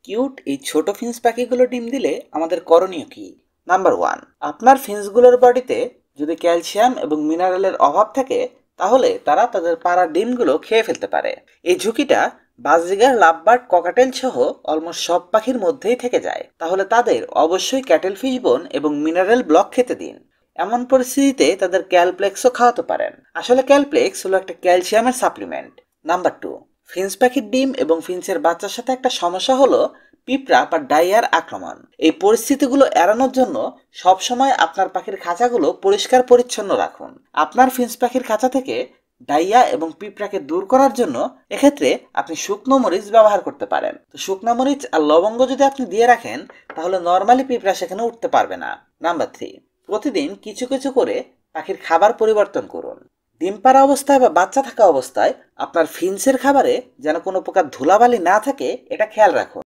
Cute এই ছোট Finch পাখিগুলো ডিম দিলে আমাদের করণীয় কি? নাম্বার 1, আপনার ফিঞ্চগুলোর বডিতে যদি ক্যালসিয়াম এবং মিনারেলের অভাব থাকে তাহলে তারা তাদের পাড়া ডিমগুলো খেয়ে ফেলতে পারে। এই ঝুঁকিটা বাজরিগার, লাভবার্ড, ককাটেল সহ অলমোস্ট সব পাখির মধ্যেই থেকে যায়। তাহলে তাদের অবশ্যই ক্যাটেল ফিশ বোন এবং মিনারেল ব্লক খেতে দিন। এমন পরিস্থিতিতে তাদের ক্যালপ্লেক্সও খাওয়াতে পারেন। আসলে ক্যালপ্লেক্স হলো একটা ক্যালসিয়ামের সাপ্লিমেন্ট। নাম্বার 2, ফিঞ্চ পাখির ডিম এবং ফিঞ্চের বাচ্চার সাথে একটা সমস্যা হলো পিঁপড়া বা ডাইয়ার আক্রমণ। এই পরিস্থিতিগুলো এড়ানোর জন্য সবসময় আপনার পাখির খাঁচাগুলো পরিষ্কার পরিচ্ছন্ন রাখুন। আপনার ফিঞ্চ পাখির খাঁচা থেকে ডাইয়া এবং পিঁপড়াকে দূর করার জন্য এক্ষেত্রে আপনি শুকনো মরিচ ব্যবহার করতে পারেন। তো শুকনো মরিচ আর লবঙ্গ যদি আপনি দিয়ে রাখেন তাহলে নর্মালি পিঁপড়া সেখানে উঠতে পারবে না। নাম্বার 3, প্রতিদিন কিছু কিছু করে পাখির খাবার পরিবর্তন করুন। ডিম পাড়া অবস্থায় বা বাচ্চা থাকা অবস্থায় আপনার ফিঞ্চের খাবারে যেন কোনো প্রকার ধুলাবালি না থাকে এটা খেয়াল রাখুন।